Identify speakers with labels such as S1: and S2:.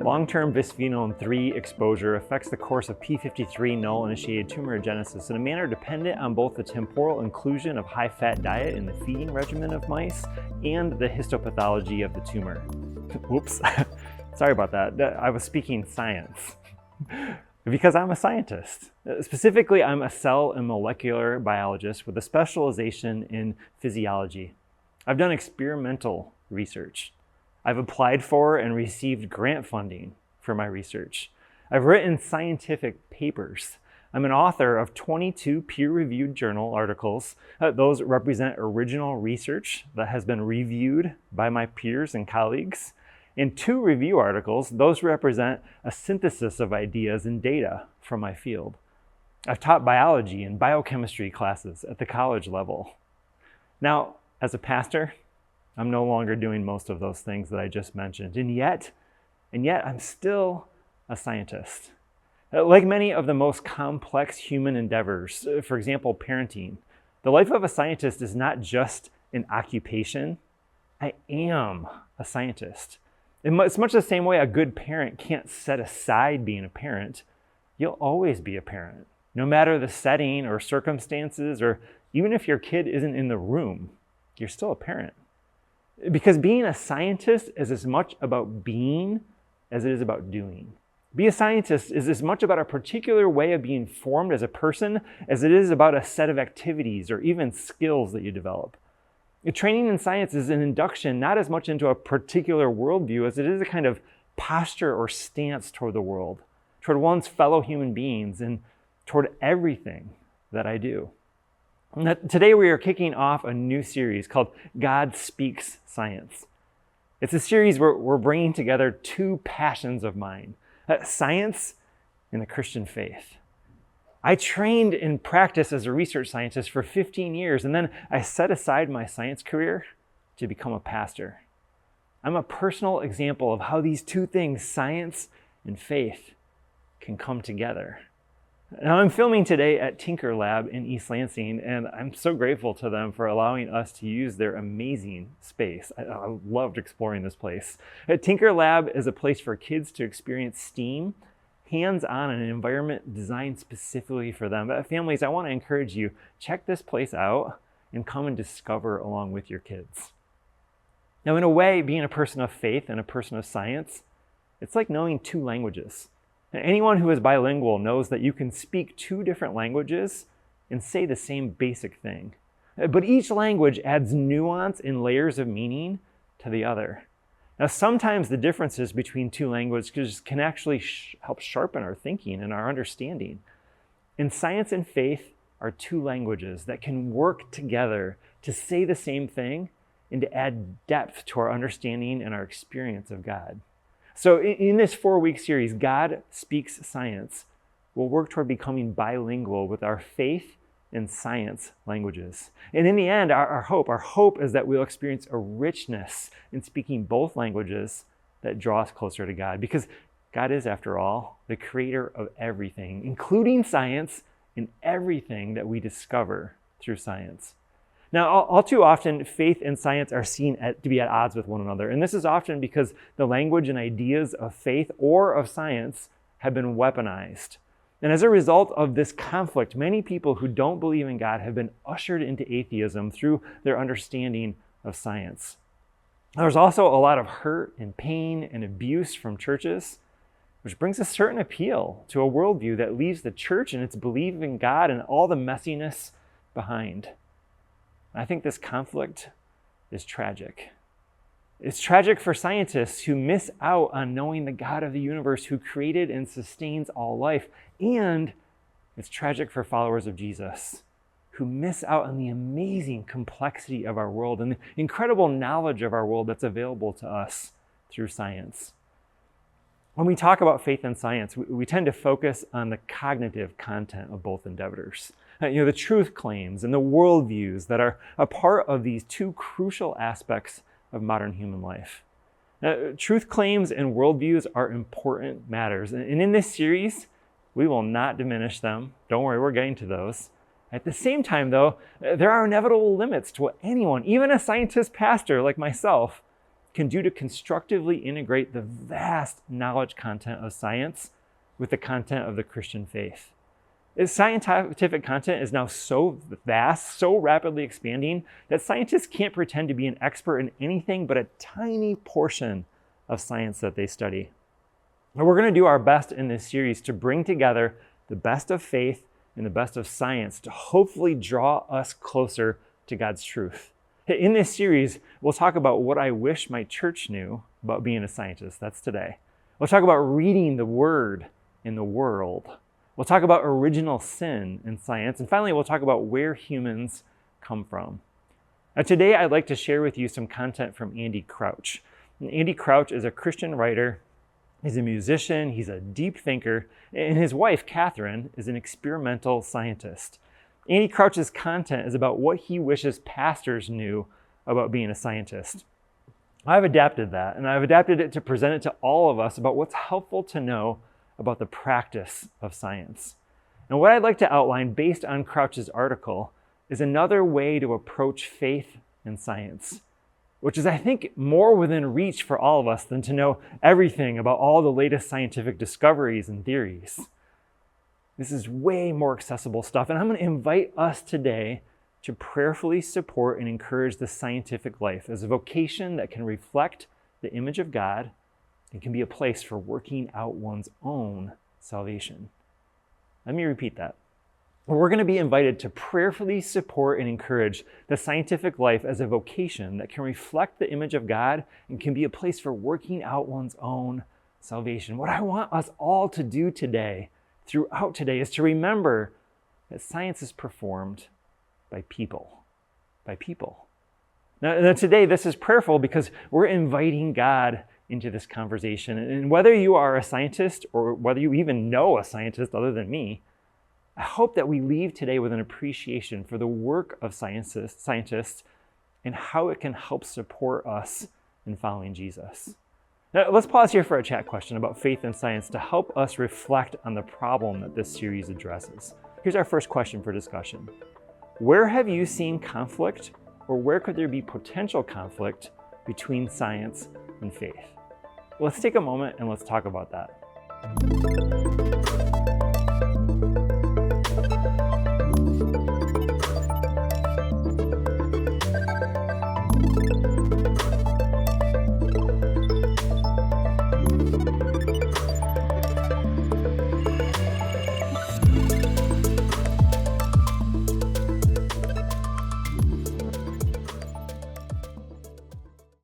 S1: Long-term bisphenol 3 exposure affects the course of p53 null-initiated tumorigenesis in a manner dependent on both the temporal inclusion of high-fat diet in the feeding regimen of mice and the histopathology of the tumor. Whoops, sorry about that. I was speaking science. Because I'm a scientist. Specifically, I'm a cell and molecular biologist with a specialization in physiology. I've done experimental research. I've applied for and received grant funding for my research. I've written scientific papers. I'm an author of 22 peer-reviewed journal articles. Those represent original research that has been reviewed by my peers and colleagues. And 2 review articles, those represent a synthesis of ideas and data from my field. I've taught biology and biochemistry classes at the college level. Now, as a pastor, I'm no longer doing most of those things that I just mentioned, and yet I'm still a scientist. Like many of the most complex human endeavors, for example, parenting, the life of a scientist is not just an occupation. I am a scientist. It's much the same way a good parent can't set aside being a parent. You'll always be a parent, no matter the setting or circumstances, or even if your kid isn't in the room, you're still a parent. Because being a scientist is as much about being as it is about doing. Being a scientist is as much about a particular way of being formed as a person as it is about a set of activities or even skills that you develop. Training in science is an induction not as much into a particular worldview as it is a kind of posture or stance toward the world, toward one's fellow human beings, and toward everything that I do. Today we are kicking off a new series called God Speaks Science. It's a series where we're bringing together 2 passions of mine, science and the Christian faith. I trained in practice as a research scientist for 15 years, and then I set aside my science career to become a pastor. I'm a personal example of how these 2 things, science and faith, can come together. Now, I'm filming today at Tinker Lab in East Lansing, and I'm so grateful to them for allowing us to use their amazing space. I loved exploring this place. Tinker Lab is a place for kids to experience STEAM, hands-on, in an environment designed specifically for them. Families, I want to encourage you, check this place out and come and discover along with your kids. Now, in a way, being a person of faith and a person of science, it's like knowing 2 languages. Anyone who is bilingual knows that you can speak 2 different languages and say the same basic thing. But each language adds nuance and layers of meaning to the other. Now, sometimes the differences between 2 languages can actually help sharpen our thinking and our understanding. And science and faith are 2 languages that can work together to say the same thing and to add depth to our understanding and our experience of God. So in this 4-week series, God Speaks Science, we'll work toward becoming bilingual with our faith and science languages. And in the end, our hope is that we'll experience a richness in speaking both languages that draw us closer to God. Because God is, after all, the creator of everything, including science and everything that we discover through science. Now, all too often, faith and science are seen to be at odds with one another. And this is often because the language and ideas of faith or of science have been weaponized. And as a result of this conflict, many people who don't believe in God have been ushered into atheism through their understanding of science. There's also a lot of hurt and pain and abuse from churches, which brings a certain appeal to a worldview that leaves the church and its belief in God and all the messiness behind. I think this conflict is tragic. It's tragic for scientists who miss out on knowing the God of the universe who created and sustains all life. And it's tragic for followers of Jesus who miss out on the amazing complexity of our world and the incredible knowledge of our world that's available to us through science. When we talk about faith and science, we tend to focus on the cognitive content of both endeavors. The truth claims and the worldviews that are a part of these 2 crucial aspects of modern human life. Truth claims and worldviews are important matters. And in this series, we will not diminish them. Don't worry, we're getting to those. At the same time, though, there are inevitable limits to what anyone, even a scientist pastor like myself, can do to constructively integrate the vast knowledge content of science with the content of the Christian faith. Scientific content is now so vast, so rapidly expanding, that scientists can't pretend to be an expert in anything but a tiny portion of science that they study. And we're going to do our best in this series to bring together the best of faith and the best of science to hopefully draw us closer to God's truth. In this series, we'll talk about what I wish my church knew about being a scientist. That's today. We'll talk about reading the Word in the world. We'll talk about original sin in science. And finally, we'll talk about where humans come from. Now, today, I'd like to share with you some content from Andy Crouch. And Andy Crouch is a Christian writer. He's a musician. He's a deep thinker. And his wife, Catherine, is an experimental scientist. Andy Crouch's content is about what he wishes pastors knew about being a scientist. I've adapted that, and I've adapted it to present it to all of us about what's helpful to know about the practice of science. And what I'd like to outline based on Crouch's article is another way to approach faith and science, which is, I think, more within reach for all of us than to know everything about all the latest scientific discoveries and theories. This is way more accessible stuff, and I'm going to invite us today to prayerfully support and encourage the scientific life as a vocation that can reflect the image of God and can be a place for working out one's own salvation. Let me repeat that. We're going to be invited to prayerfully support and encourage the scientific life as a vocation that can reflect the image of God and can be a place for working out one's own salvation. What I want us all to do today, throughout today, is to remember that science is performed by people. By people. Now today, this is prayerful because we're inviting God into this conversation. And whether you are a scientist or whether you even know a scientist other than me, I hope that we leave today with an appreciation for the work of scientists and how it can help support us in following Jesus. Now, let's pause here for a chat question about faith and science to help us reflect on the problem that this series addresses. Here's our first question for discussion. Where have you seen conflict, or where could there be potential conflict between science and faith? Let's take a moment and let's talk about that.